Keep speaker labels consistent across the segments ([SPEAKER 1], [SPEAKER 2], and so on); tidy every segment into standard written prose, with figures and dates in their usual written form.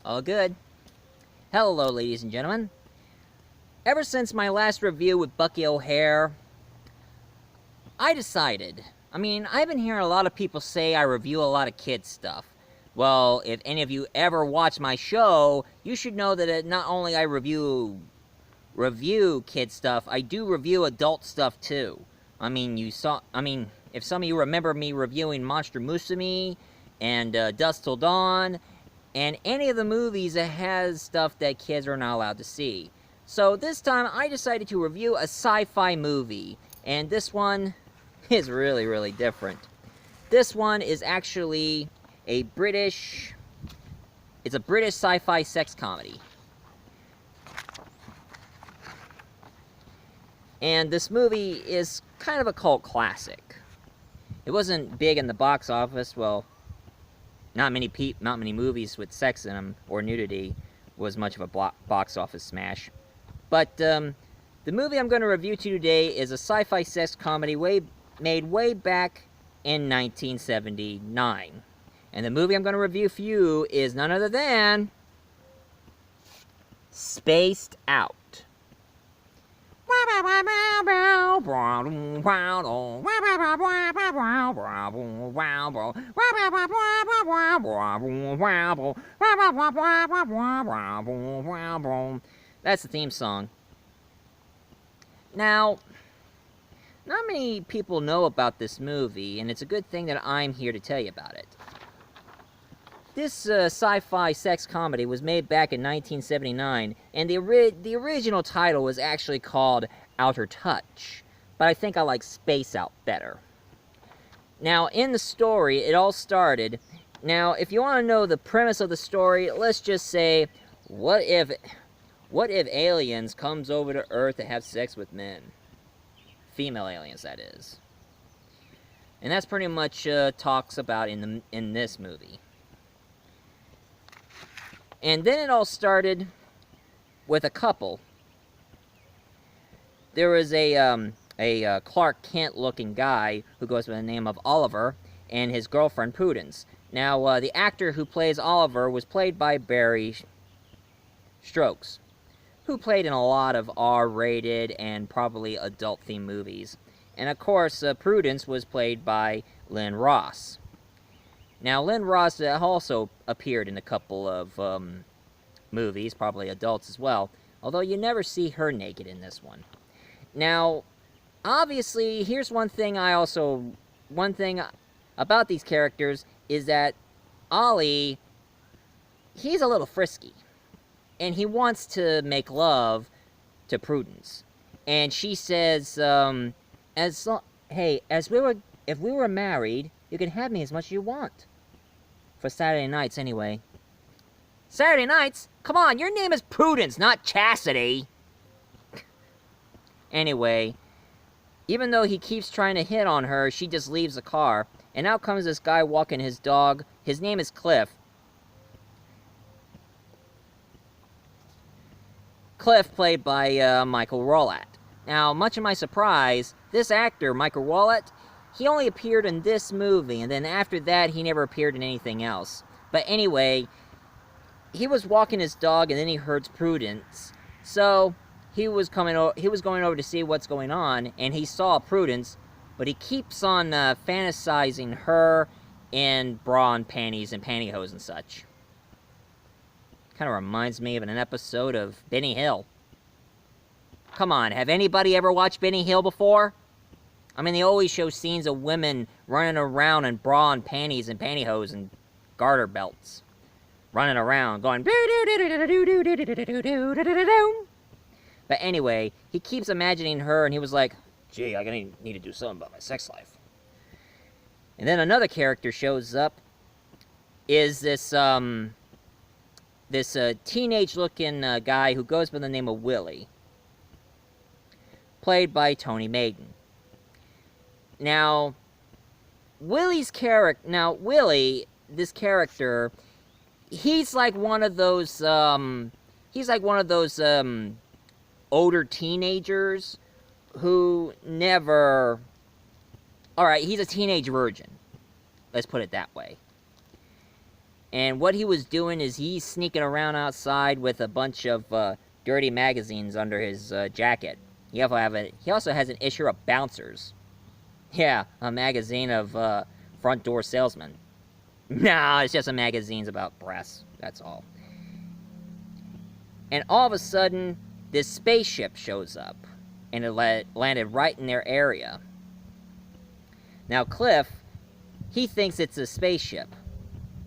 [SPEAKER 1] All good. Hello, ladies and gentlemen. Ever since my last review with Bucky O'Hare, I decided... I've been hearing a lot of people say I review a lot of kids' stuff. Well, if any of you ever watch my show, you should know that not only I review kids' stuff, I do review adult stuff, too. If some of you remember me reviewing Monster Musume and Dusk Till Dawn, and any of the movies that has stuff that kids are not allowed to see. So this time, I decided to review a sci-fi movie, and this one is really, really different. This one is actually it's a British sci-fi sex comedy. And this movie is kind of a cult classic. It wasn't big in the box office. Well, not many movies with sex in them or nudity was much of a box office smash. But the movie I'm going to review today is a sci-fi sex comedy made way back in 1979. And the movie I'm going to review for you is none other than Spaced Out. That's the theme song. Now, not many people know about this movie, and it's a good thing that I'm here to tell you about it. This sci-fi sex comedy was made back in 1979, and the original title was actually called Outer Touch, but I think I like Space Out better. Now, in the story, it all started... Now, if you want to know the premise of the story, let's just say, what if aliens comes over to Earth to have sex with men? Female aliens, that is. And that's pretty much talks about in this movie. And then it all started with a couple. There was a Clark Kent-looking guy who goes by the name of Oliver, and his girlfriend Prudence. Now, the actor who plays Oliver was played by Barry Stokes, who played in a lot of R-rated and probably adult-themed movies. And of course, Prudence was played by Lynn Ross. Now, Lynn Ross also appeared in a couple of movies, probably adults as well, although you never see her naked in this one. Now, obviously, here's one thing about these characters is that Ollie, he's a little frisky. And he wants to make love to Prudence. And she says, if we were married, you can have me as much as you want. For Saturday nights, anyway. Saturday nights? Come on, your name is Prudence, not Chastity. Anyway, even though he keeps trying to hit on her, she just leaves the car. And out comes this guy walking his dog. His name is Cliff. Cliff, played by Michael Rowlatt. Now, much of my surprise, this actor, Michael Rowlatt, he only appeared in this movie, and then after that, he never appeared in anything else. But anyway, he was walking his dog, and then he heard Prudence. So, he was going over to see what's going on, and he saw Prudence, but he keeps on fantasizing her in bra and panties and pantyhose and such. Kind of reminds me of an episode of Benny Hill. Come on, have anybody ever watched Benny Hill before? They always show scenes of women running around in bra and panties and pantyhose and garter belts. Running around, going... But anyway, he keeps imagining her, and he was like, gee, I need to do something about my sex life. And then another character shows up, is this teenage-looking guy who goes by the name of Willie, played by Tony Maiden. Now, Willie, this character, he's like one of those older teenagers who never... Alright, he's a teenage virgin. Let's put it that way. And what he was doing is he's sneaking around outside with a bunch of dirty magazines under his jacket. He also has an issue of Bouncers. Yeah, a magazine of front door salesmen. No, it's just a magazine about breasts. That's all. And all of a sudden, this spaceship shows up. And it landed right in their area. Now, Cliff, he thinks it's a spaceship.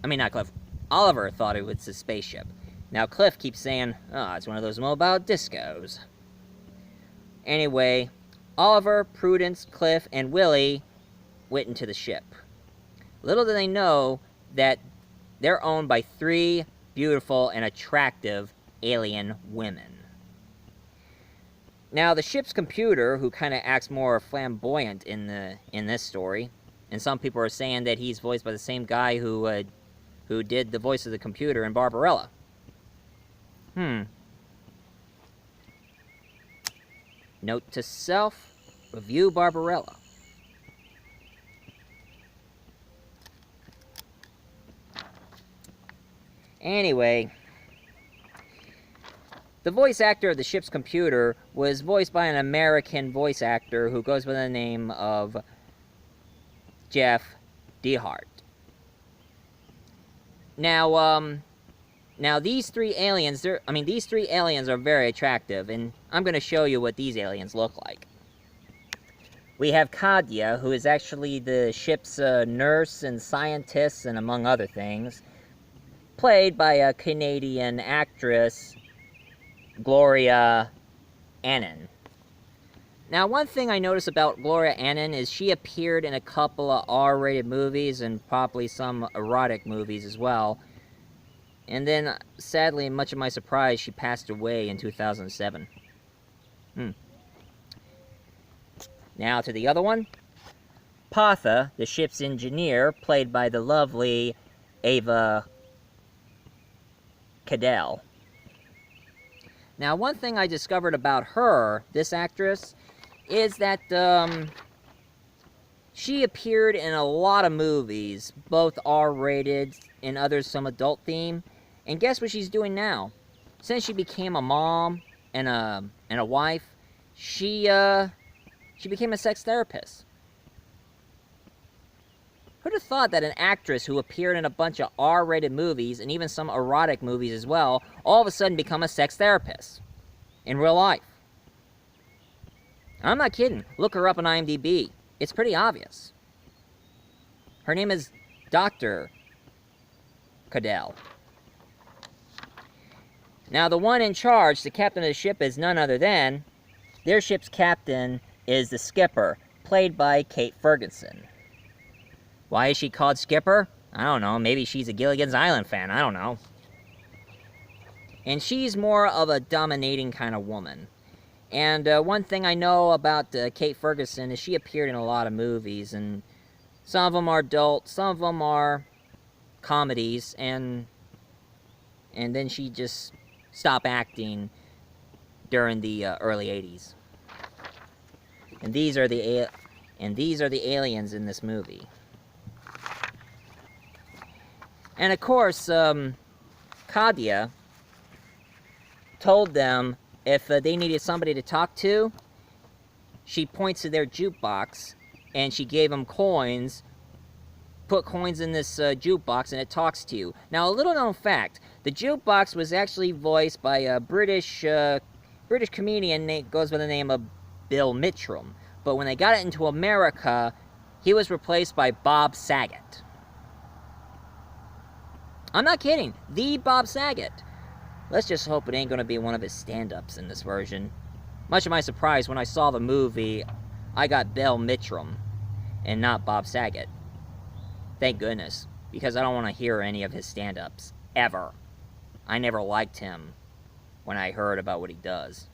[SPEAKER 1] I mean, not Cliff. Oliver thought it was a spaceship. Now, Cliff keeps saying, oh, it's one of those mobile discos. Anyway, Oliver, Prudence, Cliff, and Willie went into the ship. Little do they know that they're owned by 3 beautiful and attractive alien women. Now, the ship's computer, who kind of acts more flamboyant in this story, and some people are saying that he's voiced by the same guy who did the voice of the computer in Barbarella. Note to self, review Barbarella. Anyway, the voice actor of the ship's computer was voiced by an American voice actor who goes by the name of Jeff DeHart. Now these 3 aliens, these 3 aliens are very attractive, and I'm going to show you what these aliens look like. We have Kadia, who is actually the ship's nurse and scientist, and among other things, played by a Canadian actress, Gloria Annan. Now, one thing I noticed about Gloria Annan is she appeared in a couple of R-rated movies and probably some erotic movies as well. And then, sadly, much of my surprise, she passed away in 2007. Now to the other one. Partha, the ship's engineer, played by the lovely Ava Cadell. Now, one thing I discovered about her, this actress, is that she appeared in a lot of movies, both R-rated and others some adult theme. And guess what she's doing now? Since she became a mom and a wife, she became a sex therapist. Who'd have thought that an actress who appeared in a bunch of R-rated movies, and even some erotic movies as well, all of a sudden become a sex therapist in real life? I'm not kidding. Look her up on IMDb. It's pretty obvious. Her name is Dr. Cadell. Now, the one in charge, the captain of the ship, is none other than... Their ship's captain is the skipper, played by Kate Ferguson. Why is she called Skipper? I don't know. Maybe she's a Gilligan's Island fan. I don't know. And she's more of a dominating kind of woman. And one thing I know about Kate Ferguson is she appeared in a lot of movies. And some of them are adult, some of them are comedies. And then she just stopped acting during the early 80s. And these are the aliens in this movie. And of course, Kadia told them if they needed somebody to talk to, she points to their jukebox, and she gave them coins. Put coins in this jukebox, and it talks to you. Now, a little known fact, the jukebox was actually voiced by a British comedian that goes by the name of Bill Mitchum. But when they got it into America, he was replaced by Bob Saget. I'm not kidding. The Bob Saget. Let's just hope it ain't going to be one of his stand-ups in this version. Much of my surprise, when I saw the movie, I got Bill Mitchum and not Bob Saget. Thank goodness, because I don't want to hear any of his stand-ups, ever. I never liked him when I heard about what he does.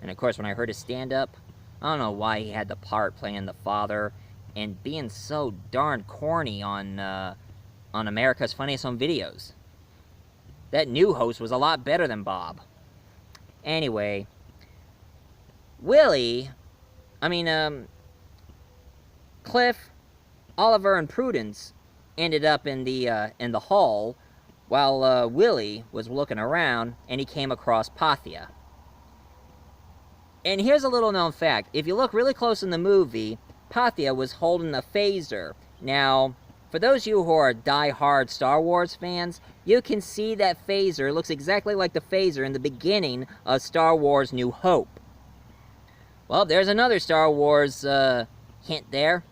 [SPEAKER 1] And of course, when I heard his stand-up, I don't know why he had the part playing the father and being so darn corny on America's Funniest Home Videos. That new host was a lot better than Bob. Anyway, Cliff, Oliver, and Prudence ended up in the hall while Willie was looking around, and he came across Pathia. And here's a little known fact. If you look really close in the movie, Pathia was holding a phaser. Now, for those of you who are die-hard Star Wars fans, you can see that phaser. It looks exactly like the phaser in the beginning of Star Wars New Hope. Well, there's another Star Wars hint there.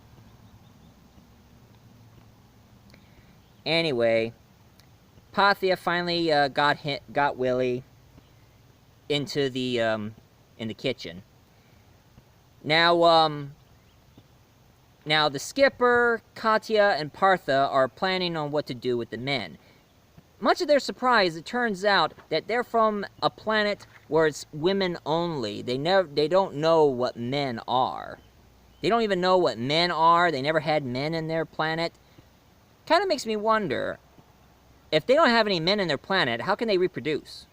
[SPEAKER 1] Anyway, Pathia finally got Willie into the in the kitchen. Now the skipper, Katya, and Partha are planning on what to do with the men. Much to their surprise, it turns out that they're from a planet where it's women only. They don't know what men are. They don't even know what men are. They never had men in their planet. Kind of makes me wonder, if they don't have any men in their planet, how can they reproduce?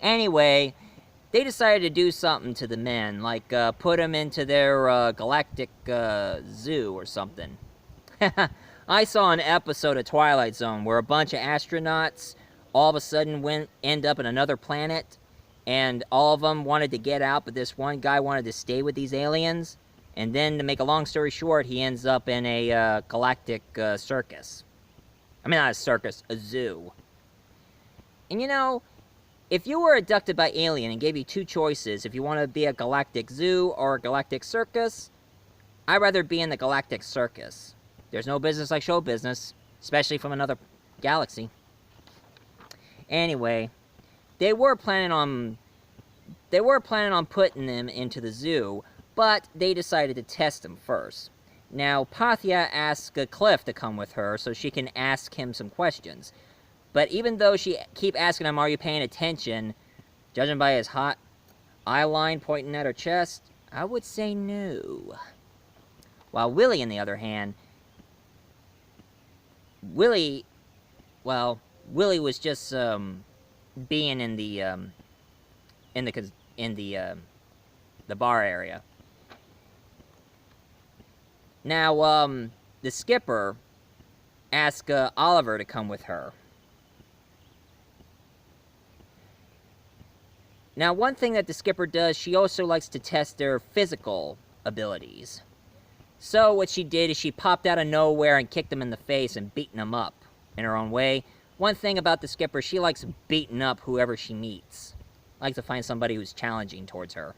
[SPEAKER 1] Anyway, they decided to do something to the men, like put them into their galactic zoo or something. I saw an episode of Twilight Zone where a bunch of astronauts all of a sudden end up in another planet, and all of them wanted to get out, but this one guy wanted to stay with these aliens. And then, to make a long story short, he ends up in a galactic circus. I mean, not a circus, a zoo. And you know, if you were abducted by alien and gave you two choices, if you want to be a galactic zoo or a galactic circus, I'd rather be in the galactic circus. There's no business like show business, especially from another galaxy. Anyway, they were planning on putting them into the zoo, but they decided to test them first. Now, Pathia asked Cliff to come with her so she can ask him some questions. But even though she keep asking him, are you paying attention, judging by his hot eye line pointing at her chest, I would say no. While Willie, on the other hand, Willie was just being in the bar area. Now, the skipper asked Oliver to come with her. Now, one thing that the skipper does, she also likes to test their physical abilities. So what she did is she popped out of nowhere and kicked them in the face and beaten them up in her own way. One thing about the skipper, she likes beating up whoever she meets. Likes to find somebody who's challenging towards her.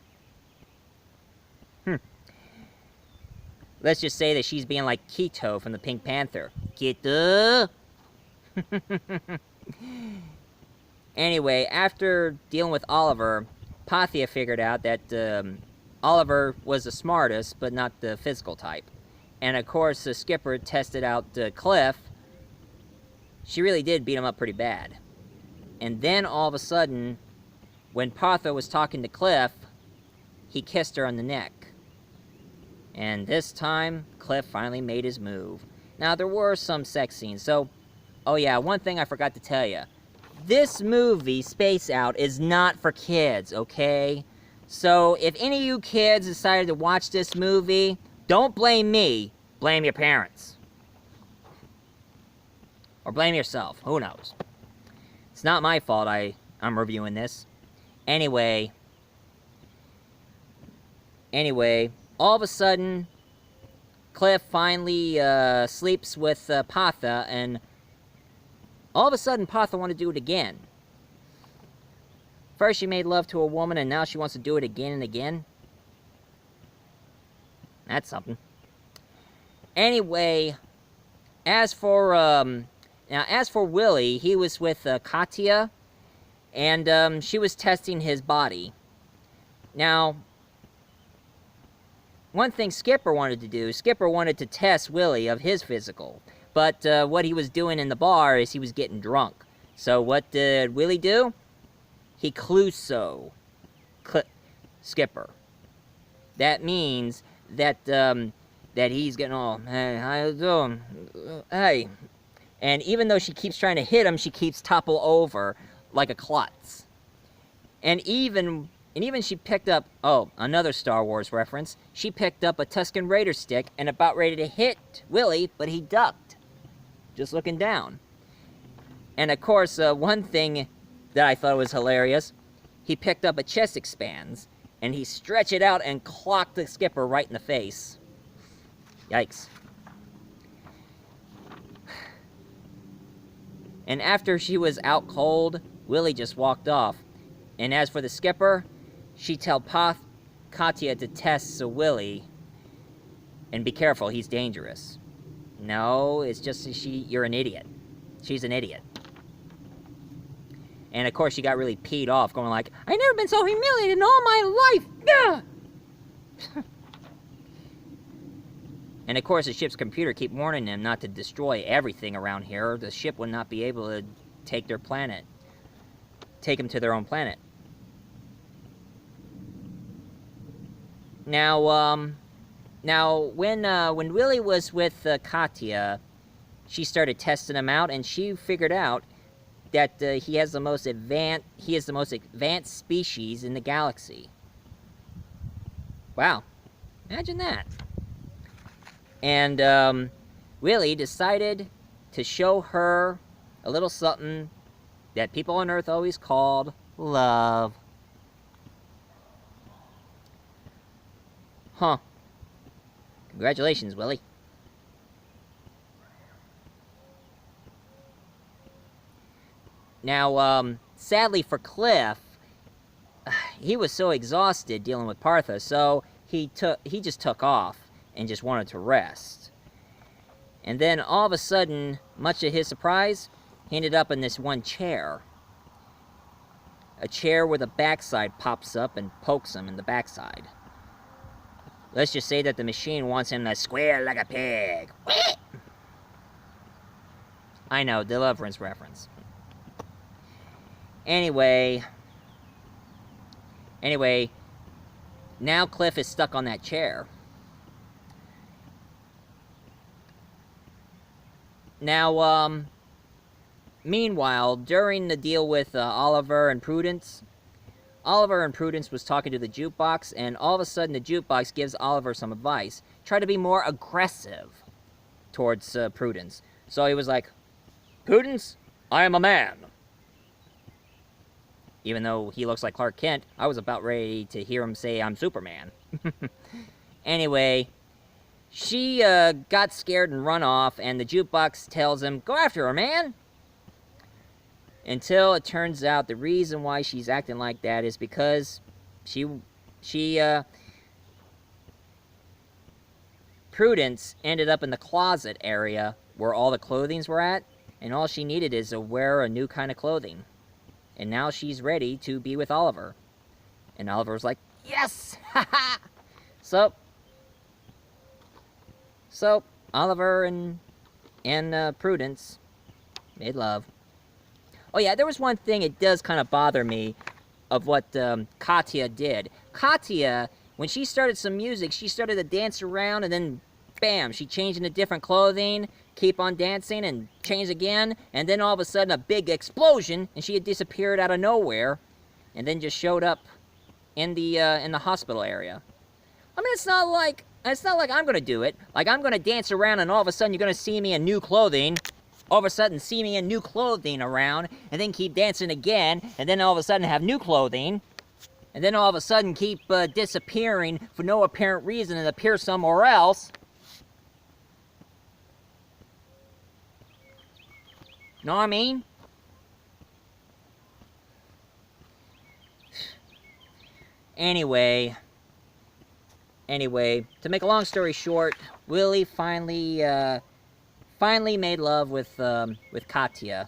[SPEAKER 1] Let's just say that she's being like Keto from the Pink Panther. Keto! Anyway, after dealing with Oliver, Pathia figured out that Oliver was the smartest, but not the physical type. And of course, the skipper tested out Cliff. She really did beat him up pretty bad. And then all of a sudden, when Pathia was talking to Cliff, he kissed her on the neck. And this time, Cliff finally made his move. Now, there were some sex scenes, so... Oh yeah, one thing I forgot to tell you. This movie, Space Out, is not for kids, okay? So, if any of you kids decided to watch this movie, don't blame me, blame your parents. Or blame yourself, who knows? It's not my fault I'm reviewing this. Anyway, all of a sudden, Cliff finally sleeps with Pathia, and all of a sudden, Pathia wanted to do it again. First, she made love to a woman, and now she wants to do it again and again. That's something. Anyway, as for Willie, he was with Katya, and she was testing his body. Now, one thing Skipper wanted to do, Skipper wanted to test Willie of his physical. But what he was doing in the bar is he was getting drunk. So what did Willie do? He Cluso Skipper. That means that he's getting all, hey, how you doing? Hey. And even though she keeps trying to hit him, she keeps topple over like a klutz. And even And even she picked up, oh, another Star Wars reference, she picked up a Tusken Raider stick and about ready to hit Willie, but he ducked, just looking down. And of course, one thing that I thought was hilarious, he picked up a chest expands, and he stretched it out and clocked the skipper right in the face. Yikes. And after she was out cold, Willie just walked off. And as for the skipper, she told Katya to test Willie, and be careful, he's dangerous. No, it's just you're an idiot. She's an idiot. And of course she got really peed off, going like, I've never been so humiliated in all my life! Gah! And of course the ship's computer keep warning them not to destroy everything around here. The ship would not be able to take their planet. Take them to their own planet. Now, when Willie was with Katya, she started testing him out, and she figured out that he is the most advanced species in the galaxy. Wow, imagine that. And Willie decided to show her a little something that people on Earth always called love. Huh. Congratulations, Willie. Now, sadly for Cliff, he was so exhausted dealing with Partha, so he just took off and just wanted to rest. And then all of a sudden, much to his surprise, he ended up in this one chair. A chair where the backside pops up and pokes him in the backside. Let's just say that the machine wants him to squeal like a pig. I know, Deliverance reference. Anyway, now Cliff is stuck on that chair. Now, meanwhile, during the deal with Oliver and Prudence was talking to the jukebox, and all of a sudden the jukebox gives Oliver some advice. Try to be more aggressive towards Prudence. So he was like, Prudence, I am a man. Even though he looks like Clark Kent, I was about ready to hear him say, I'm Superman. Anyway, she got scared and run off, and the jukebox tells him, go after her, man! Until it turns out the reason why she's acting like that is because Prudence ended up in the closet area where all the clothings were at, and all she needed is to wear a new kind of clothing. And now she's ready to be with Oliver. And Oliver was like, yes! Ha So Oliver and Prudence made love. Oh yeah, there was one thing it does kind of bother me of what Katya did. Katya, when she started some music, she started to dance around, and then bam, she changed into different clothing, keep on dancing, and change again, and then all of a sudden a big explosion, and she had disappeared out of nowhere, and then just showed up in the hospital area. I mean, it's not like I'm gonna do it. Like, I'm gonna dance around, and all of a sudden you're gonna see me in new clothing. All of a sudden see me in new clothing around, and then keep dancing again, and then all of a sudden have new clothing, and then all of a sudden keep disappearing for no apparent reason and appear somewhere else. Know what I mean? Anyway, to make a long story short, Willie finally made love with Katya.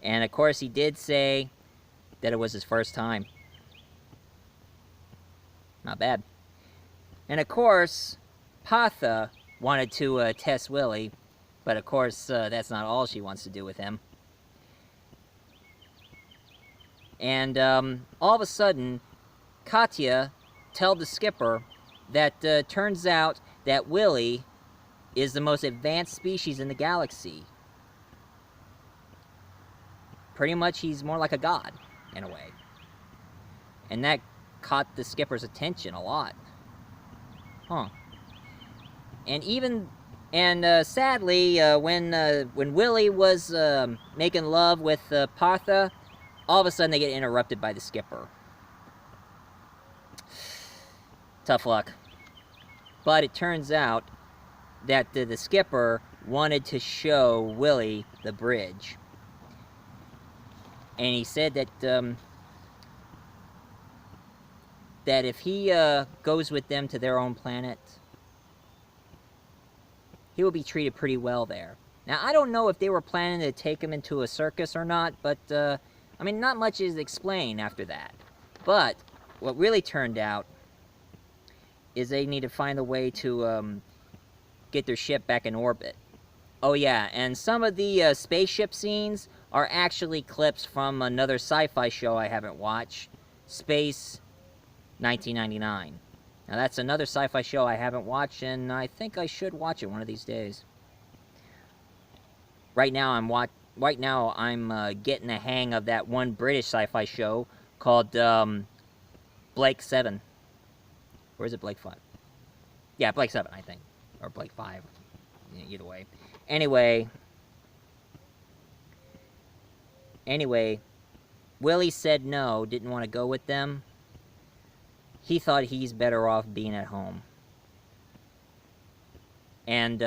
[SPEAKER 1] And of course he did say that it was his first time. Not bad. And of course, Partha wanted to test Willie, but of course that's not all she wants to do with him. And all of a sudden, Katya told the skipper that turns out that Willie is the most advanced species in the galaxy. Pretty much he's more like a god, in a way. And that caught the skipper's attention a lot. Huh. And sadly, when Willie was making love with Partha, all of a sudden they get interrupted by the skipper. Tough luck. But it turns out that the skipper wanted to show Willie the bridge. And he said that that if he goes with them to their own planet, he will be treated pretty well there. Now, I don't know if they were planning to take him into a circus or not, but, I mean, not much is explained after that. But what really turned out is they need to find a way to get their ship back in orbit. Oh yeah, and some of the spaceship scenes are actually clips from another sci-fi show I haven't watched, Space 1999. Now that's another sci-fi show I haven't watched, and I think I should watch it one of these days. Right now I'm getting the hang of that one British sci-fi show called Blake 7. Or is it Blake 5? Yeah, Blake 7, I think. Or Blake 5. Yeah, either way. Anyway, Willie said no, didn't want to go with them. He thought he's better off being at home. And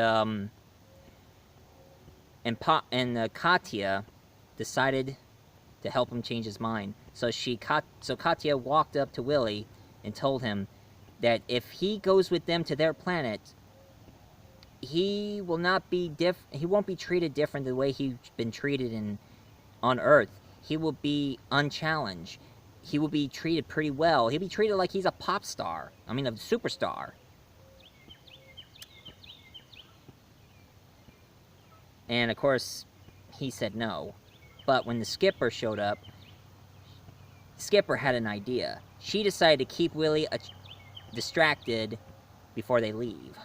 [SPEAKER 1] Katya decided to help him change his mind. So Katya walked up to Willie and told him that if he goes with them to their planet, he won't be treated different the way he's been treated on Earth. He will be unchallenged. He will be treated pretty well. He'll be treated like he's a pop star. I mean, a superstar. And of course, he said no. But when the skipper showed up, the skipper had an idea. She decided to keep Willie distracted before they leave.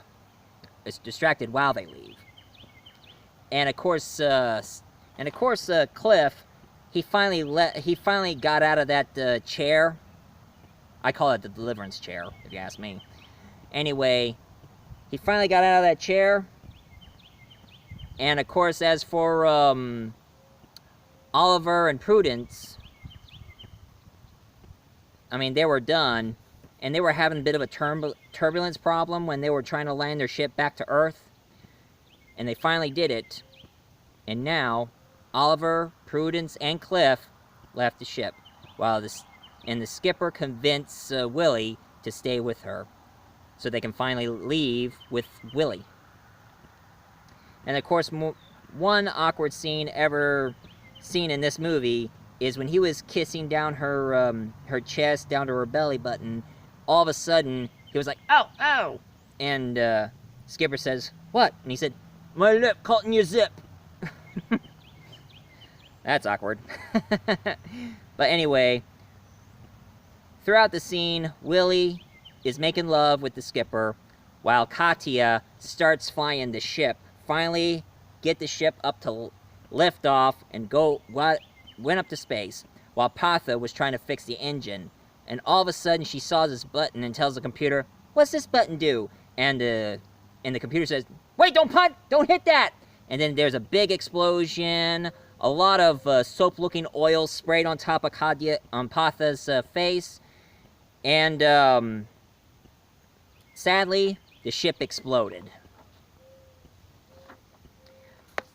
[SPEAKER 1] It's distracted while they leave. And of course, Cliff, he finally got out of that chair. I call it the deliverance chair, if you ask me. Anyway, he finally got out of that chair. And of course, as for Oliver and Prudence, I mean, they were done. And they were having a bit of a turbulence problem when they were trying to land their ship back to Earth. And they finally did it. And now, Oliver, Prudence, and Cliff left the ship. And the skipper convinced Willie to stay with her. So they can finally leave with Willie. And of course, one awkward scene ever seen in this movie is when he was kissing down her chest, down to her belly button. All of a sudden, he was like, "Ow, ow!" And Skipper says, "What?" And he said, "My lip caught in your zip." That's awkward. But anyway, throughout the scene, Willie is making love with the skipper, while Katya starts flying the ship. Finally, get the ship up to lift off and went up to space, while Partha was trying to fix the engine. And all of a sudden, she saw this button and tells the computer, "What's this button do?" And the computer says, "Wait, don't hit that!" And then there's a big explosion, a lot of soap-looking oil sprayed on top of Partha's face, and sadly, the ship exploded.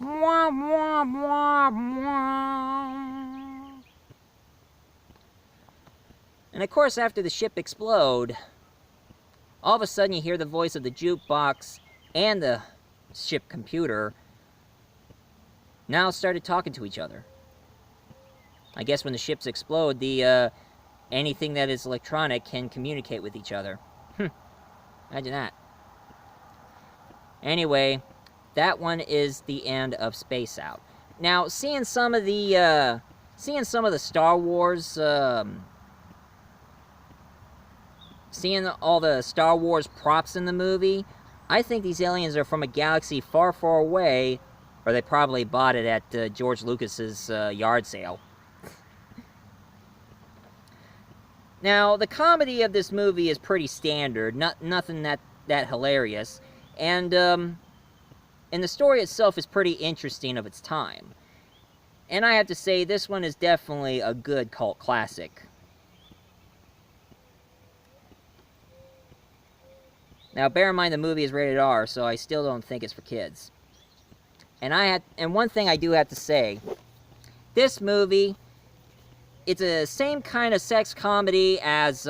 [SPEAKER 1] Mwah, mwah, mwah, mwah. And of course, after the ship explode, all of a sudden you hear the voice of the jukebox and the ship computer now started talking to each other. I guess when the ships explode, anything that is electronic can communicate with each other. Imagine that. Anyway, that one is the end of Space Out. Now, seeing some of the Star Wars, seeing all the Star Wars props in the movie, I think these aliens are from a galaxy far, far away, or they probably bought it at George Lucas's yard sale. Now, the comedy of this movie is pretty standard, nothing that hilarious, and the story itself is pretty interesting of its time. And I have to say, this one is definitely a good cult classic. Now, bear in mind the movie is rated R, so I still don't think it's for kids. And one thing I do have to say, this movie, it's the same kind of sex comedy as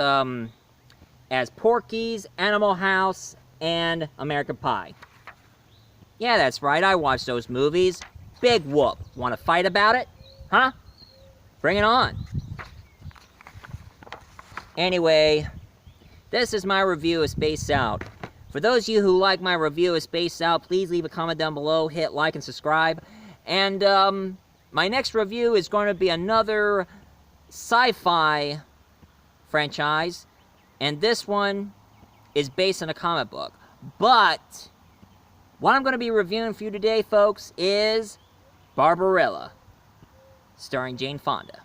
[SPEAKER 1] Porky's, Animal House, and American Pie. Yeah, that's right, I watched those movies. Big whoop. Want to fight about it? Huh? Bring it on. Anyway, this is my review of Spaced Out. For those of you who like my review of Spaced Out, please leave a comment down below, hit like and subscribe. And my next review is going to be another sci-fi franchise, and this one is based on a comic book. But what I'm going to be reviewing for you today, folks, is Barbarella, starring Jane Fonda.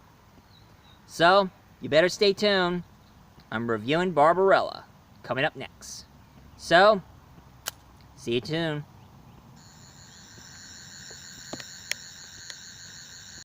[SPEAKER 1] So, you better stay tuned. I'm reviewing Barbarella, coming up next. So, see you soon.